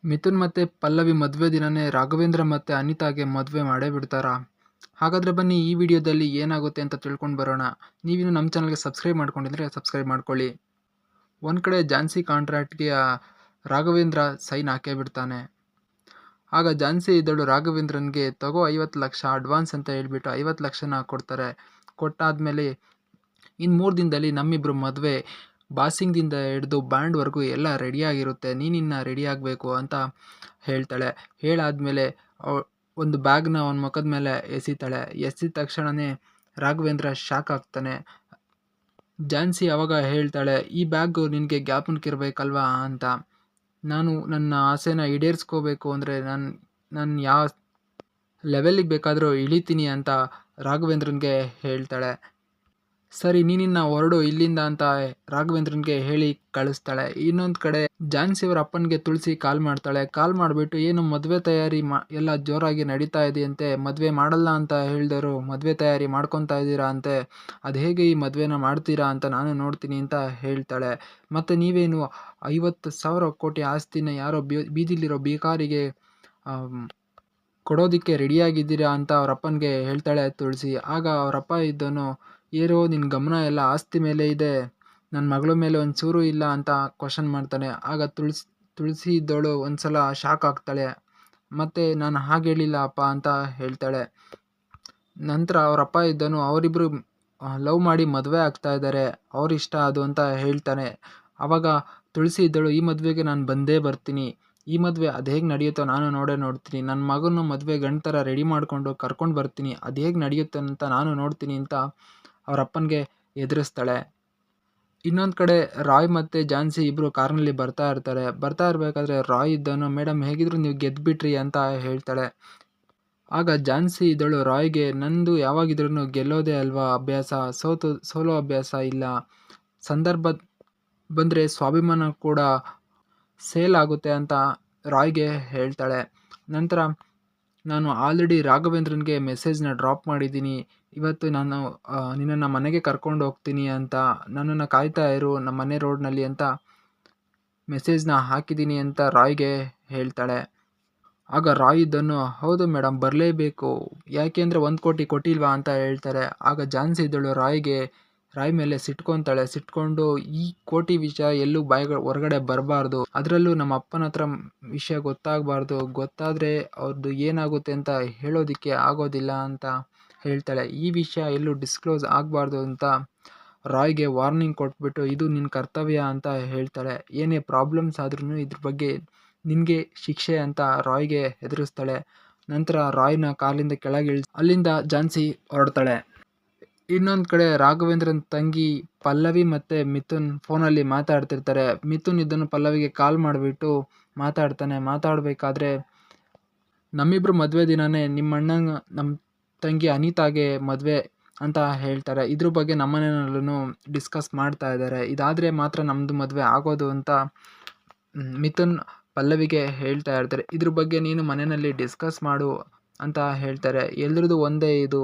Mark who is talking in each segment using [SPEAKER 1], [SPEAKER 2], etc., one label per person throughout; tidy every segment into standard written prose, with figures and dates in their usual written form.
[SPEAKER 1] ಮಿಥುನ್ ಮತ್ತು ಪಲ್ಲವಿ ಮದುವೆ ದಿನನೇ ರಾಘವೇಂದ್ರ ಮತ್ತು ಅನಿತಾಗೆ ಮದುವೆ ಮಾಡೇ ಬಿಡ್ತಾರಾ? ಹಾಗಾದರೆ ಬನ್ನಿ ಈ ವಿಡಿಯೋದಲ್ಲಿ ಏನಾಗುತ್ತೆ ಅಂತ ತಿಳ್ಕೊಂಡು ಬರೋಣ. ನೀವಿನ್ನು ನಮ್ಮ ಚಾನಲ್ಗೆ ಸಬ್ಸ್ಕ್ರೈಬ್ ಮಾಡ್ಕೊಂಡಿದ್ರೆ ಸಬ್ಸ್ಕ್ರೈಬ್ ಮಾಡ್ಕೊಳ್ಳಿ. ಒಂದು ಕಡೆ ಝಾನ್ಸಿ ಕಾಂಟ್ರಾಕ್ಟ್ಗೆ ರಾಘವೇಂದ್ರ ಸೈನ್ ಹಾಕೇ ಬಿಡ್ತಾನೆ. ಆಗ ಝಾನ್ಸಿ ಇದ್ದಳು ರಾಘವೇಂದ್ರನ್ಗೆ ತಗೋ 50 ಲಕ್ಷ ಅಡ್ವಾನ್ಸ್ ಅಂತ ಹೇಳ್ಬಿಟ್ಟು 50 ಲಕ್ಷನ ಕೊಡ್ತಾರೆ. ಕೊಟ್ಟಾದ್ಮೇಲೆ ಇನ್ನು 3 ದಿನದಲ್ಲಿ ನಮ್ಮಿಬ್ಬರು ಮದುವೆ ಬಾಸಿಂಗ್ದಿಂದ ಹಿಡಿದು ಬ್ಯಾಂಡ್ವರೆಗೂ ಎಲ್ಲ ರೆಡಿಯಾಗಿರುತ್ತೆ, ನೀನಿನ್ನ ರೆಡಿ ಆಗಬೇಕು ಅಂತ ಹೇಳ್ತಾಳೆ. ಹೇಳಾದ್ಮೇಲೆ ಒಂದು ಬ್ಯಾಗ್ನ ಅವನ ಮುಖದ ಮೇಲೆ ಎಸಿತಾಳೆ. ಎಸಿದ ತಕ್ಷಣವೇ ರಾಘವೇಂದ್ರ ಶಾಕ್ ಆಗ್ತಾನೆ. ಝಾನ್ಸಿ ಅವಾಗ ಹೇಳ್ತಾಳೆ, ಈ ಬ್ಯಾಗು ನಿನಗೆ ಜ್ಞಾಪನಕ್ಕಿರಬೇಕಲ್ವಾ ಅಂತ. ನಾನು ನನ್ನ ಆಸೆನ ಈಡೇರಿಸ್ಕೋಬೇಕು ಅಂದರೆ ನಾನು ಯಾವ ಲೆವೆಲ್ಲಿಗೆ ಬೇಕಾದರೂ ಇಳಿತೀನಿ ಅಂತ ರಾಘವೇಂದ್ರನ್ಗೆ ಹೇಳ್ತಾಳೆ. ಸರಿ ನೀನಿನ್ನ ಹೊರಡು ಇಲ್ಲಿಂದ ಅಂತ ರಾಘವೇಂದ್ರನ್ಗೆ ಹೇಳಿ ಕಳಿಸ್ತಾಳೆ. ಇನ್ನೊಂದು ಕಡೆ ಝಾನ್ಸಿ ಅವರ ಅಪ್ಪನಿಗೆ ತುಳಸಿ ಕಾಲ್ ಮಾಡ್ತಾಳೆ. ಕಾಲ್ ಮಾಡಿಬಿಟ್ಟು ಏನು ಮದುವೆ ತಯಾರಿ ಎಲ್ಲ ಜೋರಾಗಿ ನಡೀತಾ ಇದೆಯಂತೆ, ಮದುವೆ ಮಾಡಲ್ಲ ಅಂತ ಹೇಳಿದವರು ಮದುವೆ ತಯಾರಿ ಮಾಡ್ಕೊತಾ ಇದ್ದೀರಾ ಅಂತೆ, ಅದು ಹೇಗೆ ಈ ಮದುವೆನ ಮಾಡ್ತೀರಾ ಅಂತ ನಾನು ನೋಡ್ತೀನಿ ಅಂತ ಹೇಳ್ತಾಳೆ. ಮತ್ತು ನೀವೇನು 50,000 ಕೋಟಿ ಆಸ್ತಿನ ಯಾರೋ ಬೀದಿಲಿರೋ ಭಿಕಾರಿಗೆ ಕೊಡೋದಕ್ಕೆ ರೆಡಿಯಾಗಿದ್ದೀರಾ ಅಂತ ಅವರಪ್ಪನಿಗೆ ಹೇಳ್ತಾಳೆ ತುಳಸಿ. ಆಗ ಅವರಪ್ಪ ಇದ್ದನು, ಏನೋ ನಿನ್ನ ಗಮನ ಎಲ್ಲ ಆಸ್ತಿ ಮೇಲೆ ಇದೆ, ನನ್ನ ಮಗಳ ಮೇಲೆ ಒಂಚೂರು ಇಲ್ಲ ಅಂತ ಕ್ವಶನ್ ಮಾಡ್ತಾನೆ. ಆಗ ತುಳಸಿ ಇದ್ದವಳು ಒಂದು ಸಲ ಶಾಕ್ ಆಗ್ತಾಳೆ. ಮತ್ತು ನಾನು ಹಾಗೆ ಹೇಳಿಲ್ಲ ಅಪ್ಪ ಅಂತ ಹೇಳ್ತಾಳೆ. ನಂತರ ಅವರಪ್ಪ ಇದ್ದನು, ಅವರಿಬ್ಬರು ಲವ್ ಮಾಡಿ ಮದುವೆ ಆಗ್ತಾ ಇದ್ದಾರೆ, ಅವ್ರಿಷ್ಟ ಅದು ಅಂತ ಹೇಳ್ತಾನೆ. ಆವಾಗ ತುಳಸಿ ಇದ್ದಳು, ಈ ಮದುವೆಗೆ ನಾನು ಬಂದೇ ಬರ್ತೀನಿ, ಈ ಮದುವೆ ಅದು ಹೇಗೆ ನಡೆಯುತ್ತೋ ನಾನು ನೋಡ್ತೀನಿ, ನನ್ನ ಮಗನ ಮದುವೆ ಗಂಡ ಥರ ರೆಡಿ ಮಾಡಿಕೊಂಡು ಕರ್ಕೊಂಡು ಬರ್ತೀನಿ, ಅದು ಹೇಗೆ ನಡೆಯುತ್ತೆ ಅಂತ ನಾನು ನೋಡ್ತೀನಿ ಅಂತ ಅವರಪ್ಪನಿಗೆ ಎದುರಿಸ್ತಾಳೆ. ಇನ್ನೊಂದು ಕಡೆ ರಾಯ್ ಮತ್ತು ಝಾನ್ಸಿ ಇಬ್ಬರು ಕಾರ್ನಲ್ಲಿ ಬರ್ತಾ ಇರಬೇಕಾದ್ರೆ ರಾಯ್ ಇದ್ದನು, ಮೇಡಮ್ ಹೇಗಿದ್ರು ನೀವು ಗೆದ್ದುಬಿಟ್ರಿ ಅಂತ ಹೇಳ್ತಾಳೆ. ಆಗ ಝಾನ್ಸಿ ಇದ್ದಳು ರಾಯ್ಗೆ, ನಂದು ಯಾವಾಗಿದ್ರೂ ಗೆಲ್ಲೋದೇ ಅಲ್ವಾ ಅಭ್ಯಾಸ, ಸೋಲೋ ಅಭ್ಯಾಸ ಇಲ್ಲ, ಸಂದರ್ಭ ಬಂದರೆ ಸ್ವಾಭಿಮಾನ ಕೂಡ ಸೇಲ್ ಆಗುತ್ತೆ ಅಂತ ರಾಯ್ಗೆ ಹೇಳ್ತಾಳೆ. ನಂತರ ನಾನು ಆಲ್ರೆಡಿ ರಾಘವೇಂದ್ರನ್ಗೆ ಮೆಸೇಜ್ನ ಡ್ರಾಪ್ ಮಾಡಿದ್ದೀನಿ, ಇವತ್ತು ನಾನು ನಿನ್ನನ್ನು ಮನೆಗೆ ಕರ್ಕೊಂಡು ಹೋಗ್ತೀನಿ ಅಂತ, ನನ್ನನ್ನು ಕಾಯ್ತಾ ಇರು ನಮ್ಮ ಮನೆ ರೋಡ್ನಲ್ಲಿ ಅಂತ ಮೆಸೇಜ್ನ ಹಾಕಿದ್ದೀನಿ ಅಂತ ರಾಯ್ಗೆ ಹೇಳ್ತಾಳೆ. ಆಗ ರಾಯ್ ಇದ್ದನು, ಹೌದು ಮೇಡಮ್ ಬರಲೇಬೇಕು, ಯಾಕೆಂದರೆ 1 ಕೋಟಿ ಕೊಟ್ಟಿಲ್ವಾ ಅಂತ ಹೇಳ್ತಾರೆ. ಆಗ ಝಾನ್ಸಿ ಇದ್ದಳು ರಾಯ್ ಮೇಲೆ ಸಿಟ್ಕೊಂಡು ಈ ಕೋಟಿ ವಿಷಯ ಎಲ್ಲೂ ಹೊರಗಡೆ ಬರಬಾರ್ದು, ಅದರಲ್ಲೂ ನಮ್ಮ ಅಪ್ಪನ ಹತ್ರ ವಿಷಯ ಗೊತ್ತಾಗಬಾರ್ದು, ಗೊತ್ತಾದರೆ ಅವ್ರದ್ದು ಏನಾಗುತ್ತೆ ಅಂತ ಹೇಳೋದಕ್ಕೆ ಆಗೋದಿಲ್ಲ ಅಂತ ಹೇಳ್ತಾಳೆ. ಈ ವಿಷಯ ಎಲ್ಲೂ ಡಿಸ್ಕ್ಲೋಸ್ ಆಗಬಾರ್ದು ಅಂತ ರಾಯ್ಗೆ ವಾರ್ನಿಂಗ್ ಕೊಟ್ಬಿಟ್ಟು ಇದು ನಿನ್ನ ಕರ್ತವ್ಯ ಅಂತ ಹೇಳ್ತಾಳೆ. ಏನೇ ಪ್ರಾಬ್ಲಮ್ಸ್ ಆದ್ರೂ ಇದ್ರ ಬಗ್ಗೆ ನಿನಗೆ ಶಿಕ್ಷೆ ಅಂತ ರಾಯ್ಗೆ ಹೆದರಿಸ್ತಾಳೆ. ನಂತರ ರಾಯ್ನ ಕಾಲಿಂದ ಕೆಳಗೆ ಅಲ್ಲಿಂದ ಝಾನ್ಸಿ ಹೊರಡ್ತಾಳೆ. ಇನ್ನೊಂದು ಕಡೆ ರಾಘವೇಂದ್ರನ ತಂಗಿ ಪಲ್ಲವಿ ಮತ್ತು ಮಿಥುನ್ ಫೋನಲ್ಲಿ ಮಾತಾಡ್ತಿರ್ತಾರೆ. ಮಿಥುನ್ ಇದನ್ನು ಪಲ್ಲವಿಗೆ ಕಾಲ್ ಮಾಡಿಬಿಟ್ಟು ಮಾತಾಡಬೇಕಾದ್ರೆ ನಮ್ಮಿಬ್ಬರು ಮದುವೆ ದಿನವೇ ನಿಮ್ಮಣ್ಣನ ನಮ್ಮ ತಂಗಿ ಅನಿತಾಗೆ ಮದುವೆ ಅಂತ ಹೇಳ್ತಾರೆ, ಇದ್ರ ಬಗ್ಗೆ ನಮ್ಮನೆಯಲ್ಲೂ ಡಿಸ್ಕಸ್ ಮಾಡ್ತಾ ಇದ್ದಾರೆ, ಇದಾದರೆ ಮಾತ್ರ ನಮ್ಮದು ಮದುವೆ ಆಗೋದು ಅಂತ ಮಿಥುನ್ ಪಲ್ಲವಿಗೆ ಹೇಳ್ತಾ ಇರ್ತಾರೆ. ಇದ್ರ ಬಗ್ಗೆ ನೀನು ಮನೆಯಲ್ಲಿ ಡಿಸ್ಕಸ್ ಮಾಡು ಅಂತ ಹೇಳ್ತಾರೆ. ಎಲ್ರದ್ದು ಒಂದೇ, ಇದು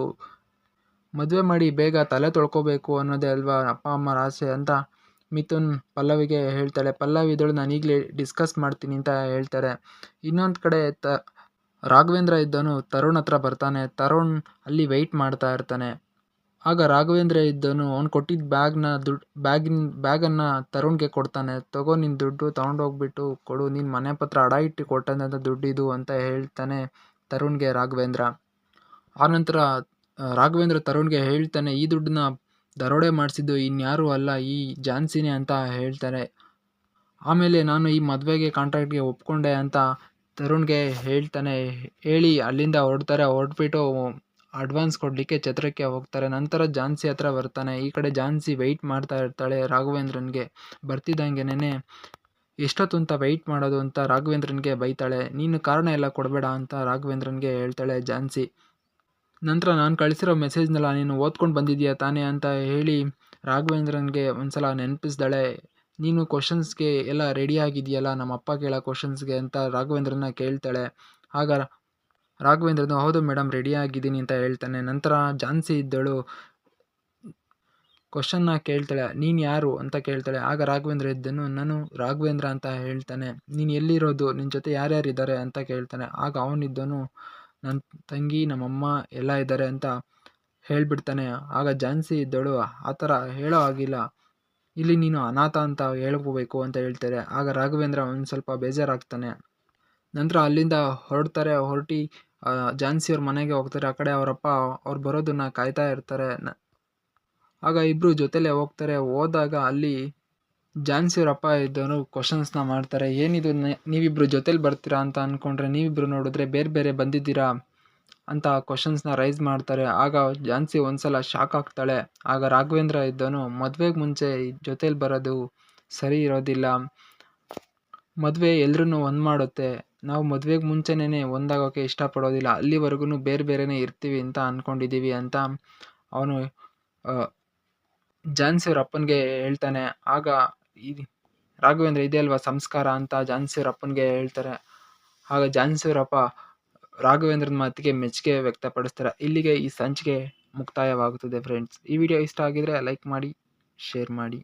[SPEAKER 1] ಮದುವೆ ಮಾಡಿ ಬೇಗ ತಲೆ ತೊಳ್ಕೊಬೇಕು ಅನ್ನೋದೇ ಅಲ್ವಾ ಅಪ್ಪ ಅಮ್ಮರ ಆಸೆ ಅಂತ ಮಿಥುನ್ ಪಲ್ಲವಿಗೆ ಹೇಳ್ತಾಳೆ. ಪಲ್ಲವಿ ಇದಳು ನಾನು ಈಗಲೇ ಡಿಸ್ಕಸ್ ಮಾಡ್ತೀನಿ ಅಂತ ಹೇಳ್ತಾರೆ. ಇನ್ನೊಂದು ಕಡೆ ರಾಘವೇಂದ್ರ ಇದ್ದನು ತರುಣ್ ಹತ್ರ ಬರ್ತಾನೆ. ತರುಣ್ ಅಲ್ಲಿ ವೆಯ್ಟ್ ಮಾಡ್ತಾ ಇರ್ತಾನೆ. ಆಗ ರಾಘವೇಂದ್ರ ಇದ್ದನು ಅವ್ನು ಕೊಟ್ಟಿದ್ದ ಬ್ಯಾಗನ್ನು ತರುಣ್ಗೆ ಕೊಡ್ತಾನೆ. ತಗೋ ನಿನ್ನ ದುಡ್ಡು ತೊಗೊಂಡೋಗ್ಬಿಟ್ಟು ಕೊಡು, ನೀನು ಮನೆ ಪತ್ರ ಅಡ ಇಟ್ಟು ಕೊಟ್ಟಂಥ ದುಡ್ಡಿದು ಅಂತ ಹೇಳ್ತಾನೆ ತರುಣ್ಗೆ ರಾಘವೇಂದ್ರ. ಆನಂತರ ರಾಘವೇಂದ್ರ ತರುಣ್ಗೆ ಹೇಳ್ತಾನೆ, ಈ ದುಡ್ಡನ್ನ ದರೋಡೆ ಮಾಡಿಸಿದ್ದು ಇನ್ಯಾರೂ ಅಲ್ಲ, ಈ ಝಾನ್ಸಿನೇ ಅಂತ ಹೇಳ್ತಾನೆ. ಆಮೇಲೆ ನಾನು ಈ ಮದುವೆಗೆ ಕಾಂಟ್ರಾಕ್ಟ್ಗೆ ಒಪ್ಕೊಂಡೆ ಅಂತ ತರುಣ್ಗೆ ಹೇಳ್ತಾನೆ. ಹೇಳಿ ಅಲ್ಲಿಂದ ಹೊರಟ್ಬಿಟ್ಟು ಅಡ್ವಾನ್ಸ್ ಕೊಡಲಿಕ್ಕೆ ಛತ್ರಕ್ಕೆ ಹೋಗ್ತಾರೆ. ನಂತರ ಝಾನ್ಸಿ ಹತ್ರ ಬರ್ತಾನೆ. ಈ ಕಡೆ ಝಾನ್ಸಿ ವೆಯ್ಟ್ ಮಾಡ್ತಾ ಇರ್ತಾಳೆ ರಾಘವೇಂದ್ರನ್ಗೆ. ಬರ್ತಿದ್ದಂಗೆನೇ ಎಷ್ಟೊತ್ತು ಅಂತ ವೆಯ್ಟ್ ಮಾಡೋದು ಅಂತ ರಾಘವೇಂದ್ರನ್ಗೆ ಬೈತಾಳೆ. ನೀನು ಕಾರಣ ಎಲ್ಲ ಕೊಡಬೇಡ ಅಂತ ರಾಘವೇಂದ್ರನ್ಗೆ ಹೇಳ್ತಾಳೆ ಝಾನ್ಸಿ. ನಂತರ ನಾನು ಕಳಿಸಿರೋ ಮೆಸೇಜ್ನೆಲ್ಲ ನೀನು ಓದ್ಕೊಂಡು ಬಂದಿದ್ದೀಯಾ ತಾನೇ ಅಂತ ಹೇಳಿ ರಾಘವೇಂದ್ರನ್ಗೆ ಒಂದ್ಸಲ ನೆನಪಿಸ್ದಾಳೆ. ನೀನು ಕ್ವಶನ್ಸ್ಗೆ ಎಲ್ಲ ರೆಡಿ ಆಗಿದೆಯಲ್ಲ ನಮ್ಮ ಅಪ್ಪ ಕೇಳೋ ಕ್ವಶನ್ಸ್ಗೆ ಅಂತ ರಾಘವೇಂದ್ರನ ಕೇಳ್ತಾಳೆ. ಆಗ ರಾಘವೇಂದ್ರನು ಹೌದು ಮೇಡಮ್ ರೆಡಿ ಆಗಿದ್ದೀನಿ ಅಂತ ಹೇಳ್ತಾನೆ. ನಂತರ ಝಾನ್ಸಿ ಇದ್ದಳು ಕ್ವಶನ್ನ ಕೇಳ್ತಾಳೆ, ನೀನು ಯಾರು ಅಂತ ಕೇಳ್ತಾಳೆ. ಆಗ ರಾಘವೇಂದ್ರ ಇದ್ದನು, ನಾನು ರಾಘವೇಂದ್ರ ಅಂತ ಹೇಳ್ತಾನೆ. ನೀನು ಎಲ್ಲಿರೋದು, ನಿನ್ನ ಜೊತೆ ಯಾರ್ಯಾರಿದ್ದಾರೆ ಅಂತ ಕೇಳ್ತಾನೆ. ಆಗ ಅವನಿದ್ದನು, ನನ್ನ ತಂಗಿ ನಮ್ಮಮ್ಮ ಎಲ್ಲ ಇದ್ದಾರೆ ಅಂತ ಹೇಳ್ಬಿಡ್ತಾನೆ. ಆಗ ಝಾನ್ಸಿ ಇದ್ದಳು, ಆ ಥರ ಹೇಳೋ ಆಗಿಲ್ಲ, ಇಲ್ಲಿ ನೀನು ಅನಾಥ ಅಂತ ಹೇಳ್ಕೋಬೇಕು ಅಂತ ಹೇಳ್ತಾರೆ. ಆಗ ರಾಘವೇಂದ್ರ ಒಂದು ಸ್ವಲ್ಪ ಬೇಜಾರಾಗ್ತಾನೆ. ನಂತರ ಅಲ್ಲಿಂದ ಹೊರಟಿ ಝಾನ್ಸಿಯವ್ರ ಮನೆಗೆ ಹೋಗ್ತಾರೆ. ಆ ಕಡೆ ಅವರಪ್ಪ ಅವ್ರು ಬರೋದನ್ನ ಕಾಯ್ತಾ ಇರ್ತಾರೆ. ಆಗ ಇಬ್ಬರು ಜೊತೆಲೇ ಹೋಗ್ತಾರೆ. ಹೋದಾಗ ಅಲ್ಲಿ ಝಾನ್ಸಿಯವ್ರಪ್ಪ ಇದ್ದವರು ಕ್ವಶನ್ಸ್ನ ಮಾಡ್ತಾರೆ. ಏನಿದು ನೀವಿಬ್ರು ಜೊತೆಲಿ ಬರ್ತೀರಾ ಅಂತ ಅಂದ್ಕೊಂಡ್ರೆ ನೀವಿಬ್ರು ನೋಡಿದ್ರೆ ಬೇರೆ ಬೇರೆ ಬಂದಿದ್ದೀರಾ ಅಂತ ಕ್ವಶನ್ಸ್ನ ರೈಸ್ ಮಾಡ್ತಾರೆ. ಆಗ ಝಾನ್ಸಿ ಒಂದ್ಸಲ ಶಾಕ್ ಆಗ್ತಾಳೆ. ಆಗ ರಾಘವೇಂದ್ರ ಇದ್ದವನು, ಮದುವೆಗೆ ಮುಂಚೆ ಜೊತೆಲಿ ಬರೋದು ಸರಿ ಇರೋದಿಲ್ಲ, ಮದುವೆ ಎಲ್ರೂ ಒಂದು ಮಾಡುತ್ತೆ, ನಾವು ಮದುವೆಗೆ ಮುಂಚೆನೇ ಒಂದಾಗೋಕ್ಕೆ ಇಷ್ಟಪಡೋದಿಲ್ಲ, ಅಲ್ಲಿವರೆಗೂ ಬೇರೆ ಬೇರೆನೇ ಇರ್ತೀವಿ ಅಂತ ಅಂದ್ಕೊಂಡಿದ್ದೀವಿ ಅಂತ ಅವನು ಝಾನ್ಸಿಯವ್ರ ಅಪ್ಪನಿಗೆ ಹೇಳ್ತಾನೆ. ಆಗ ರಾಘವೇಂದ್ರ ಇದೆ ಅಲ್ವಾ ಸಂಸ್ಕಾರ ಅಂತ ಝಾನ್ಸಿಯವ್ರ ಅಪ್ಪನಿಗೆ ಹೇಳ್ತಾರೆ. ಆಗ ಝಾನ್ಸಿಯವ್ರಪ್ಪ ರಾಘವೇಂದ್ರನ ಮಾತಿಗೆ ಮೆಚ್ಚುಗೆ ವ್ಯಕ್ತಪಡಿಸ್ತಾರೆ. ಇಲ್ಲಿಗೆ ಈ ಸಂಚಿಕೆ ಮುಕ್ತಾಯವಾಗುತ್ತದೆ ಫ್ರೆಂಡ್ಸ್. ಈ ವಿಡಿಯೋ ಇಷ್ಟ ಆಗಿದ್ರೆ ಲೈಕ್ ಮಾಡಿ, ಶೇರ್ ಮಾಡಿ.